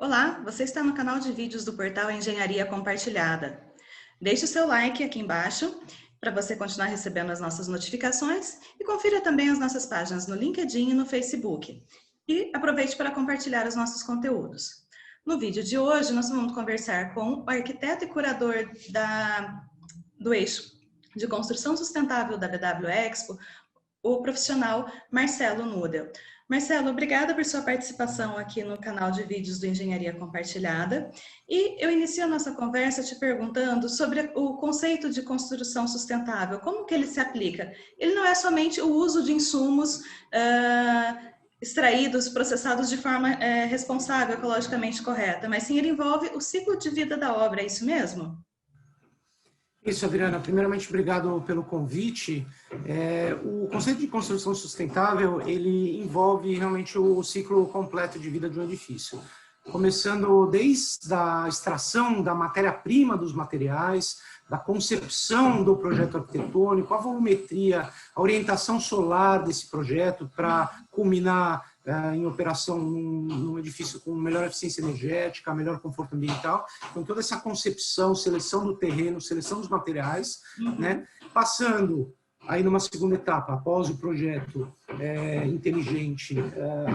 Olá, você está no canal de vídeos do portal Engenharia Compartilhada. Deixe o seu like aqui embaixo para você continuar recebendo as nossas notificações e confira também as nossas páginas no LinkedIn e no Facebook. E aproveite para compartilhar os nossos conteúdos. No vídeo de hoje, nós vamos conversar com o arquiteto e curador do eixo de construção sustentável da BW Expo, o profissional Marcelo Nudel. Marcelo, obrigada por sua participação aqui no canal de vídeos do Engenharia Compartilhada. E eu inicio a nossa conversa te perguntando sobre o conceito de construção sustentável. Como que ele se aplica? Ele não é somente o uso de insumos extraídos, processados de forma responsável, ecologicamente correta, mas sim ele envolve o ciclo de vida da obra, é isso mesmo? Isso, Adriana. Primeiramente, obrigado pelo convite. O conceito de construção sustentável, ele envolve realmente o ciclo completo de vida de um edifício. Começando desde a extração da matéria-prima dos materiais, da concepção do projeto arquitetônico, a volumetria, a orientação solar desse projeto para culminar em operação num edifício com melhor eficiência energética, melhor conforto ambiental. Então, toda essa concepção, seleção do terreno, seleção dos materiais, né? Passando aí numa segunda etapa, após o projeto inteligente,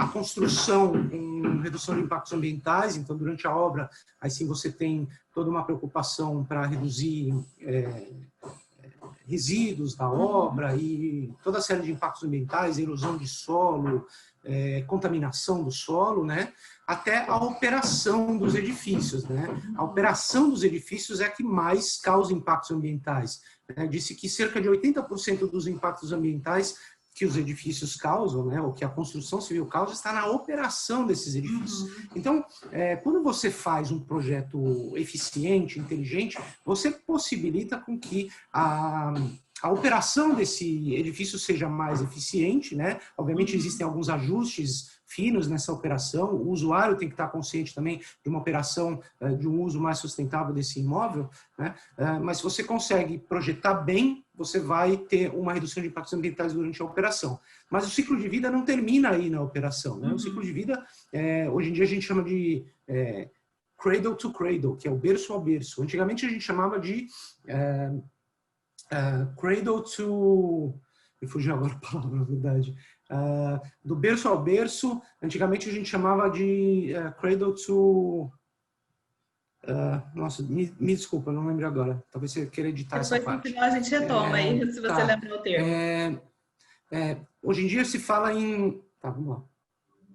a construção com redução de impactos ambientais. Então, durante a obra, aí sim você tem toda uma preocupação para reduzir resíduos da obra e toda a série de impactos ambientais, erosão de solo, contaminação do solo, né? Até a operação dos edifícios, né? A operação dos edifícios é a que mais causa impactos ambientais. Disse que cerca de 80% dos impactos ambientais que os edifícios causam, né, ou que a construção civil causa, está na operação desses edifícios. Então, quando você faz um projeto eficiente, inteligente, você possibilita com que a operação desse edifício seja mais eficiente, né? Obviamente existem alguns ajustes finos nessa operação, o usuário tem que estar consciente também de uma operação, de um uso mais sustentável desse imóvel, né? Mas se você consegue projetar bem, você vai ter uma redução de impactos ambientais durante a operação. Mas o ciclo de vida não termina aí na operação, né? O ciclo de vida, hoje em dia a gente chama de cradle to cradle, que é o berço ao berço. Antigamente a gente chamava de cradle to... Me fugiu agora a palavra, na verdade. Do berço ao berço, antigamente a gente chamava de cradle to... nossa, me desculpa, não lembro agora. Talvez você queira editar essa parte. Depois, no final, a gente retoma aí, se você lembrar o termo. Hoje em dia se fala em... Tá, vamos lá.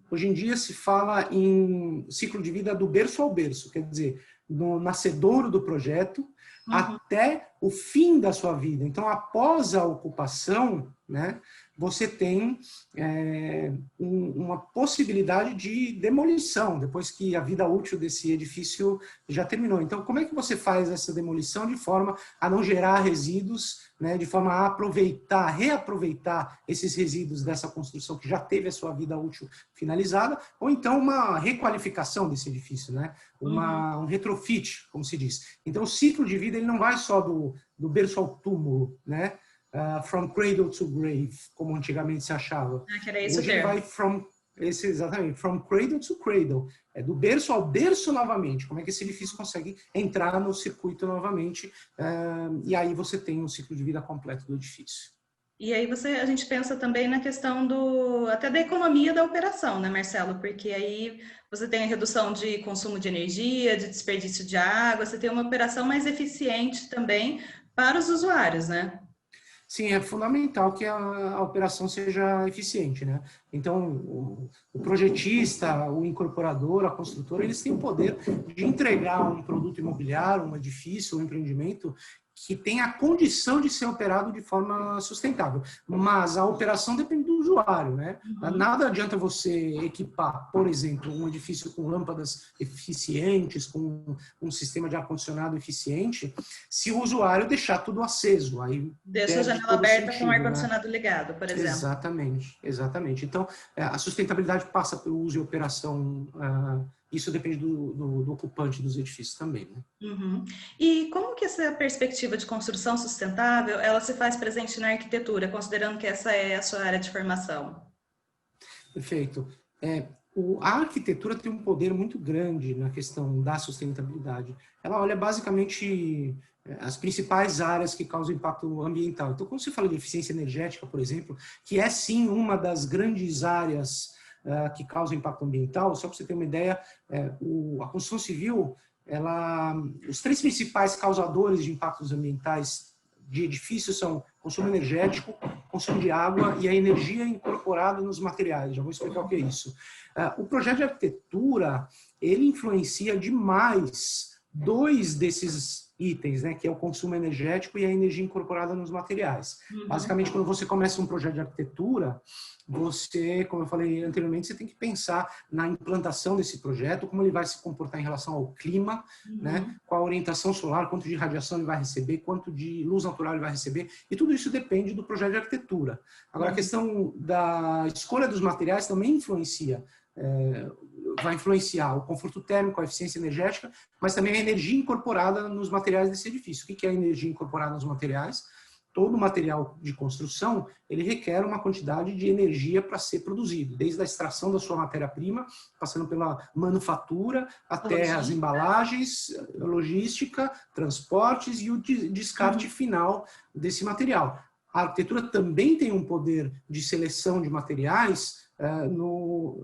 Hoje em dia se fala em ciclo de vida do berço ao berço, quer dizer, no nascedouro do projeto até o fim da sua vida. Então, após a ocupação, né, você tem uma possibilidade de demolição, depois que a vida útil desse edifício já terminou. Então, como é que você faz essa demolição de forma a não gerar resíduos, né, de forma a aproveitar, reaproveitar esses resíduos dessa construção que já teve a sua vida útil finalizada, ou então uma requalificação desse edifício, né, um retrofit, como se diz. Então, o ciclo de vida ele não vai só do berço ao túmulo, né? From cradle to grave, como antigamente se achava. Que era isso. Hoje ele vai exatamente, from cradle to cradle. É do berço ao berço novamente. Como é que esse edifício consegue entrar no circuito novamente? E aí você tem um ciclo de vida completo do edifício. E aí a gente pensa também na questão até da economia da operação, né, Marcelo? Porque aí você tem a redução de consumo de energia, de desperdício de água, você tem uma operação mais eficiente também para os usuários, né? Sim, é fundamental que a operação seja eficiente, né? Então, o projetista, o incorporador, a construtora, eles têm o poder de entregar um produto imobiliário, um edifício, um empreendimento que tem a condição de ser operado de forma sustentável. Mas a operação depende do usuário, né? Nada adianta você equipar, por exemplo, um edifício com lâmpadas eficientes, com um sistema de ar-condicionado eficiente, se o usuário deixar tudo aceso. Aí deixa a janela aberta com o ar-condicionado ligado, por exemplo. Exatamente, exatamente. Então, a sustentabilidade passa pelo uso e operação. Isso depende do ocupante dos edifícios também, né? E como que essa perspectiva de construção sustentável, ela se faz presente na arquitetura, considerando que essa é a sua área de formação? Perfeito. A arquitetura tem um poder muito grande na questão da sustentabilidade. Ela olha basicamente as principais áreas que causam impacto ambiental. Então, quando você fala de eficiência energética, por exemplo, que é sim uma das grandes áreas que causam impacto ambiental, só para você ter uma ideia, a construção civil, os três principais causadores de impactos ambientais de edifícios são consumo energético, consumo de água e a energia incorporada nos materiais. Já vou explicar o que é isso. O projeto de arquitetura, ele influencia demais dois desses itens, né, que é o consumo energético e a energia incorporada nos materiais. Basicamente, quando você começa um projeto de arquitetura, você, como eu falei anteriormente, você tem que pensar na implantação desse projeto, como ele vai se comportar em relação ao clima, né, qual a orientação solar, quanto de radiação ele vai receber, quanto de luz natural ele vai receber, e tudo isso depende do projeto de arquitetura. Agora, a questão da escolha dos materiais também influencia. Vai influenciar o conforto térmico, a eficiência energética, mas também a energia incorporada nos materiais desse edifício. O que é a energia incorporada nos materiais? Todo material de construção, ele requer uma quantidade de energia para ser produzido, desde a extração da sua matéria-prima, passando pela manufatura, até as embalagens, logística, transportes e o descarte final desse material. A arquitetura também tem um poder de seleção de materiais no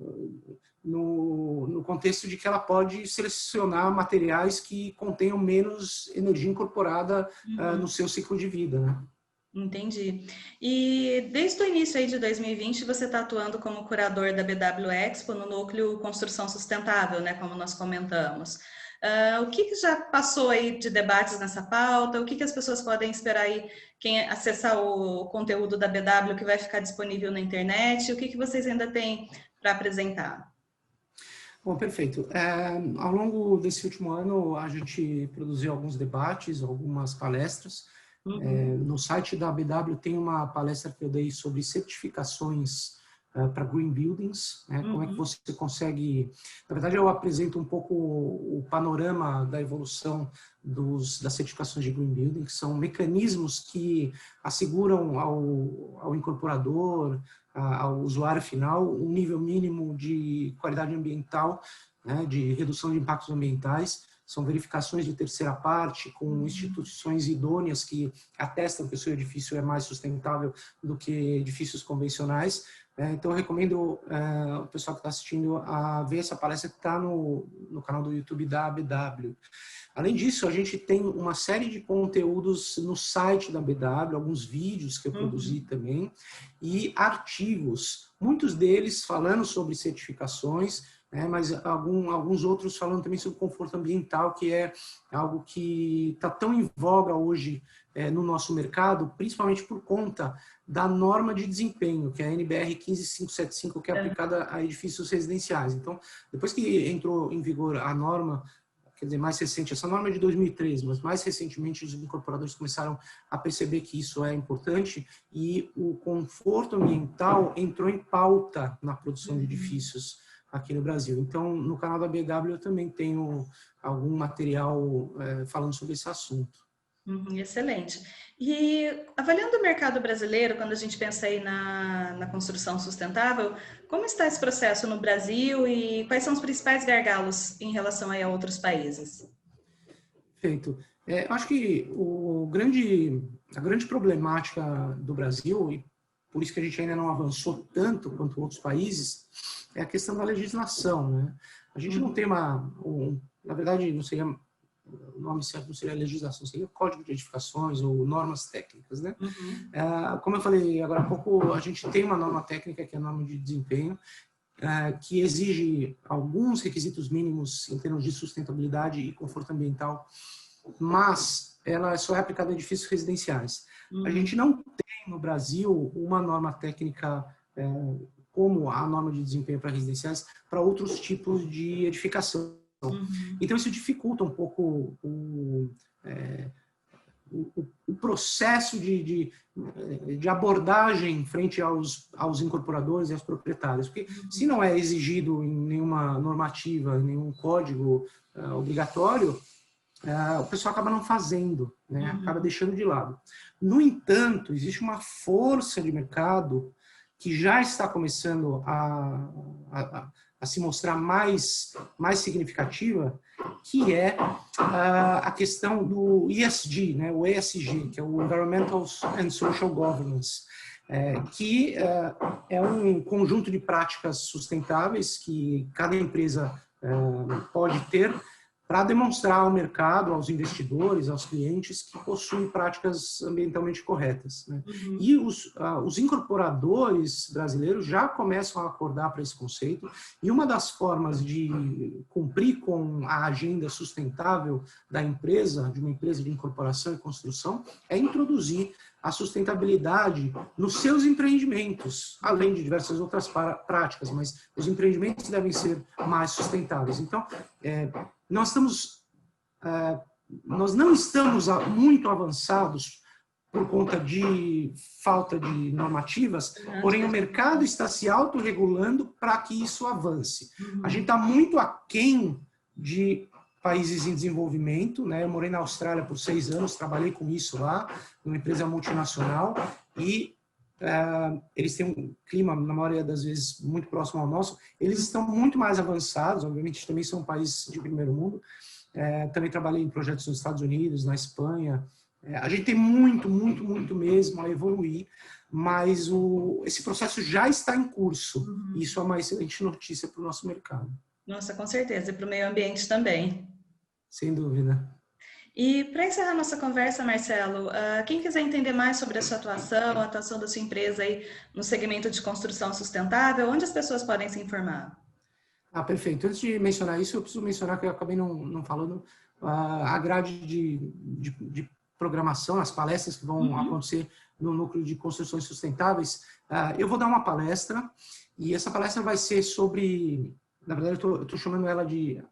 contexto de que ela pode selecionar materiais que contenham menos energia incorporada no seu ciclo de vida, né? Entendi. E desde o início aí de 2020, você está atuando como curador da BW Expo no núcleo Construção Sustentável, né, como nós comentamos. O que já passou aí de debates nessa pauta? O que as pessoas podem esperar aí, quem acessar o conteúdo da BW que vai ficar disponível na internet? O que vocês ainda têm para apresentar? Bom, perfeito. Ao longo desse último ano, a gente produziu alguns debates, algumas palestras. No site da BW tem uma palestra que eu dei sobre certificações para Green Buildings, né? Como é que você consegue... Na verdade, eu apresento um pouco o panorama da evolução das certificações de Green Building, que são mecanismos que asseguram ao incorporador, ao usuário final, um nível mínimo de qualidade ambiental, né, de redução de impactos ambientais. São verificações de terceira parte, com instituições idôneas que atestam que o seu edifício é mais sustentável do que edifícios convencionais. Então, eu recomendo o pessoal que está assistindo a ver essa palestra que está no canal do YouTube da BW. Além disso, a gente tem uma série de conteúdos no site da BW, alguns vídeos que eu produzi também, e artigos, muitos deles falando sobre certificações, mas alguns outros falando também sobre conforto ambiental, que é algo que está tão em voga hoje no nosso mercado, principalmente por conta da norma de desempenho, que é a NBR 15575, que é aplicada a edifícios residenciais. Então, depois que entrou em vigor a norma, quer dizer, mais recente, essa norma é de 2013, mas mais recentemente os incorporadores começaram a perceber que isso é importante e o conforto ambiental entrou em pauta na produção de edifícios aqui no Brasil. Então, no canal da BW eu também tenho algum material falando sobre esse assunto. Excelente. E avaliando o mercado brasileiro, quando a gente pensa aí na construção sustentável, como está esse processo no Brasil e quais são os principais gargalos em relação aí a outros países? Perfeito. Eu acho que a grande problemática do Brasil, e por isso que a gente ainda não avançou tanto quanto outros países, é a questão da legislação, né? A gente não tem na verdade, não seria, o nome certo não seria legislação, seria código de edificações ou normas técnicas, né? Como eu falei agora há pouco, a gente tem uma norma técnica, que é a norma de desempenho, que exige alguns requisitos mínimos em termos de sustentabilidade e conforto ambiental, mas ela só é aplicada a edifícios residenciais. A gente não tem no Brasil uma norma técnica como a norma de desempenho para residenciais para outros tipos de edificação. Então, isso dificulta um pouco o processo de abordagem frente aos incorporadores e aos proprietários. Porque se não é exigido em nenhuma normativa, em nenhum código obrigatório, o pessoal acaba não fazendo, né? Acaba deixando de lado. No entanto, existe uma força de mercado que já está começando a se mostrar mais significativa, que é a questão do ESG, né, o ESG, que é o Environmental and Social Governance, que é um conjunto de práticas sustentáveis que cada empresa pode ter para demonstrar ao mercado, aos investidores, aos clientes, que possuem práticas ambientalmente corretas, né? Uhum. E os incorporadores brasileiros já começam a acordar para esse conceito, e uma das formas de cumprir com a agenda sustentável da empresa, de uma empresa de incorporação e construção, é introduzir a sustentabilidade nos seus empreendimentos, além de diversas outras práticas, mas os empreendimentos devem ser mais sustentáveis. Então, nós não estamos muito avançados por conta de falta de normativas, porém o mercado está se autorregulando para que isso avance. A gente está muito aquém de países em desenvolvimento, né? Eu morei na Austrália por 6 anos, trabalhei com isso lá, numa empresa multinacional, e eles têm um clima, na maioria das vezes, muito próximo ao nosso. Eles estão muito mais avançados, obviamente também são países de primeiro mundo. Também trabalhei em projetos nos Estados Unidos, na Espanha. A gente tem muito mesmo a evoluir, mas esse processo já está em curso. E isso é uma excelente notícia para o nosso mercado. Nossa, com certeza, e para o meio ambiente também. Sem dúvida. E para encerrar nossa conversa, Marcelo, quem quiser entender mais sobre a sua atuação, a atuação da sua empresa aí no segmento de construção sustentável, onde as pessoas podem se informar? Perfeito. Antes de mencionar isso, eu preciso mencionar que eu acabei não falando a grade de programação, as palestras que vão acontecer no Núcleo de Construções Sustentáveis. Eu vou dar uma palestra, e essa palestra vai ser sobre, na verdade eu estou chamando ela de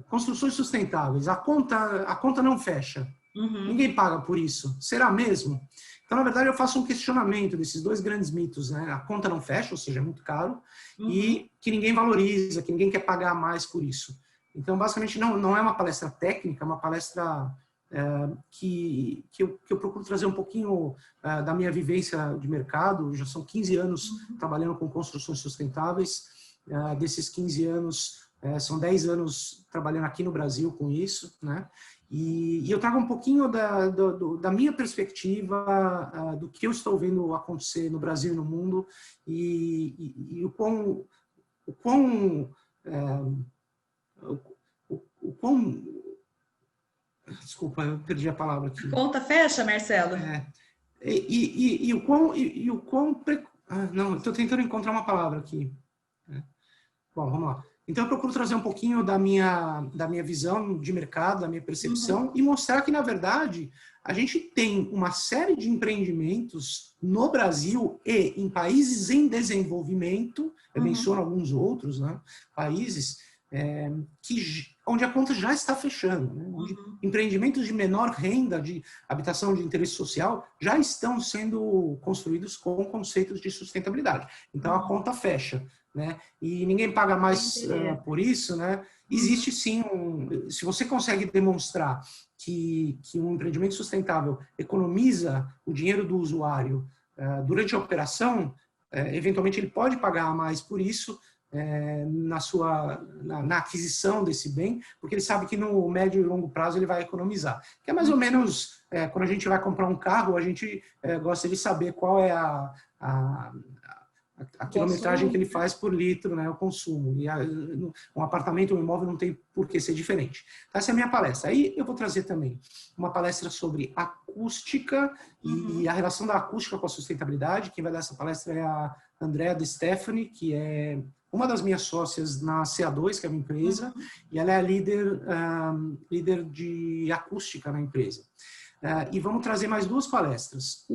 construções sustentáveis. A conta não fecha. Ninguém paga por isso. Será mesmo? Então, na verdade, eu faço um questionamento desses 2 grandes mitos, né? A conta não fecha, ou seja, é muito caro, e que ninguém valoriza, que ninguém quer pagar mais por isso. Então, basicamente, não é uma palestra técnica, é uma palestra que eu procuro trazer um pouquinho da minha vivência de mercado. Já são 15 anos trabalhando com construções sustentáveis. Desses 15 anos, são 10 anos trabalhando aqui no Brasil com isso, né? E eu trago um pouquinho da minha perspectiva, do que eu estou vendo acontecer no Brasil e no mundo, e o quão desculpa, eu perdi a palavra aqui. Conta fecha, Marcelo? E o quão não, estou tentando encontrar uma palavra aqui. Bom, vamos lá. Então, eu procuro trazer um pouquinho da minha visão de mercado, da minha percepção, e mostrar que, na verdade, a gente tem uma série de empreendimentos no Brasil e em países em desenvolvimento, eu menciono alguns outros, né, países, onde a conta já está fechando, né, onde empreendimentos de menor renda, de habitação de interesse social, já estão sendo construídos com conceitos de sustentabilidade. Então, a conta fecha. Né? E ninguém paga mais por isso, né? Existe sim se você consegue demonstrar que um empreendimento sustentável economiza o dinheiro do usuário durante a operação, eventualmente ele pode pagar mais por isso na aquisição desse bem, porque ele sabe que no médio e longo prazo ele vai economizar. Que é mais ou menos quando a gente vai comprar um carro, a gente gosta de saber qual é a quilometragem que ele faz por litro, né, o consumo. E um apartamento ou um imóvel não tem por que ser diferente. Então, essa é a minha palestra. Aí eu vou trazer também uma palestra sobre acústica e a relação da acústica com a sustentabilidade. Quem vai dar essa palestra é a Andrea De Stefani, que é uma das minhas sócias na CA2, que é uma empresa, e ela é a líder de acústica na empresa. E vamos trazer mais 2 palestras,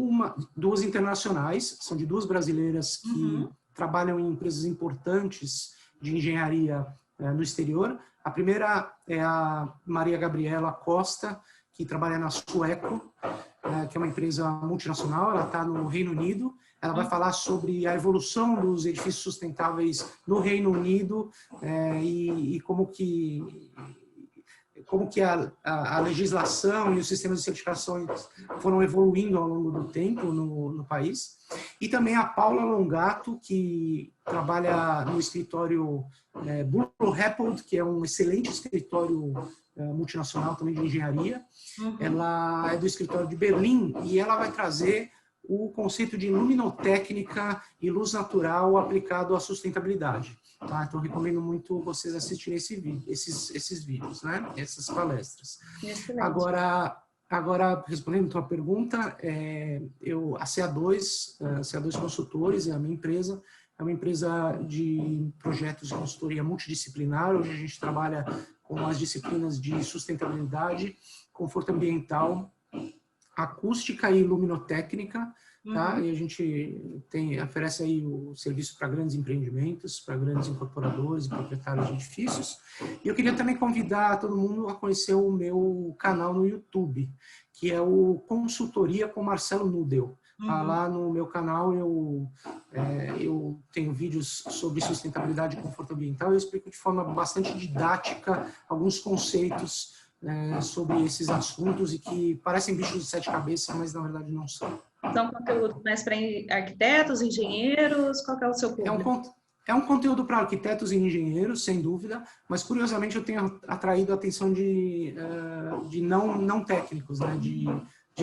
2 internacionais, são de 2 brasileiras que trabalham em empresas importantes de engenharia no exterior. A primeira é a Maria Gabriela Costa, que trabalha na Sueco, que é uma empresa multinacional, ela está no Reino Unido. Ela vai falar sobre a evolução dos edifícios sustentáveis no Reino Unido e como que a legislação e os sistemas de certificações foram evoluindo ao longo do tempo no país. E também a Paula Longato, que trabalha no escritório Burrow Rappold, que é um excelente escritório multinacional também de engenharia. Ela é do escritório de Berlim e ela vai trazer o conceito de luminotécnica e luz natural aplicado à sustentabilidade. Tá? Então, recomendo muito vocês assistirem esses vídeos, né? Essas palestras. Excelente. Agora, respondendo a tua pergunta, a CA2 Consultores é a minha empresa, é uma empresa de projetos de consultoria multidisciplinar, onde a gente trabalha com as disciplinas de sustentabilidade, conforto ambiental, acústica e luminotécnica, tá? E a gente oferece aí o serviço para grandes empreendimentos, para grandes incorporadores e proprietários de edifícios. E eu queria também convidar todo mundo a conhecer o meu canal no YouTube, que é o Consultoria com Marcelo Nudel. Lá no meu canal eu tenho vídeos sobre sustentabilidade e conforto ambiental. Eu explico de forma bastante didática alguns conceitos sobre esses assuntos e que parecem bichos de sete cabeças, mas na verdade não são. São conteúdos mais para arquitetos, engenheiros? Qual que é o seu público? É um conteúdo para arquitetos e engenheiros, sem dúvida, mas curiosamente eu tenho atraído a atenção de não técnicos, né, de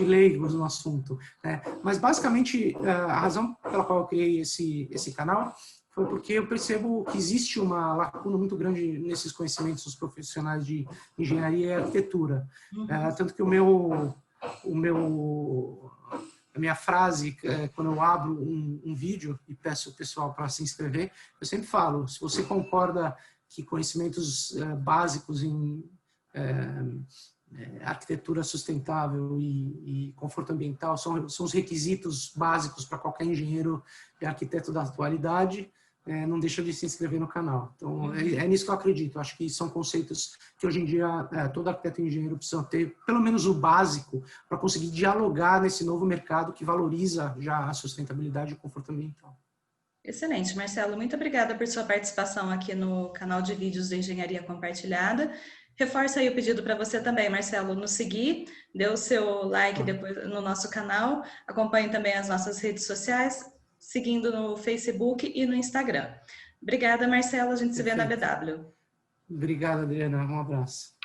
leigos no assunto. Né? Mas basicamente a razão pela qual eu criei esse canal foi porque eu percebo que existe uma lacuna muito grande nesses conhecimentos dos profissionais de engenharia e arquitetura. Tanto que a minha frase, quando eu abro um vídeo e peço o pessoal para se inscrever, eu sempre falo, se você concorda que conhecimentos básicos em arquitetura sustentável e conforto ambiental são os requisitos básicos para qualquer engenheiro e arquiteto da atualidade, não deixa de se inscrever no canal. Então, é nisso que eu acredito. Eu acho que são conceitos que hoje em dia todo arquiteto e engenheiro precisa ter, pelo menos o básico, para conseguir dialogar nesse novo mercado que valoriza já a sustentabilidade e o conforto ambiental. Excelente, Marcelo. Muito obrigada por sua participação aqui no canal de vídeos de Engenharia Compartilhada. Reforça aí o pedido para você também, Marcelo, nos seguir, dê o seu like depois no nosso canal, acompanhe também as nossas redes sociais, seguindo no Facebook e no Instagram. Obrigada, Marcelo. A gente se vê na BW. Obrigado, Adriana. Um abraço.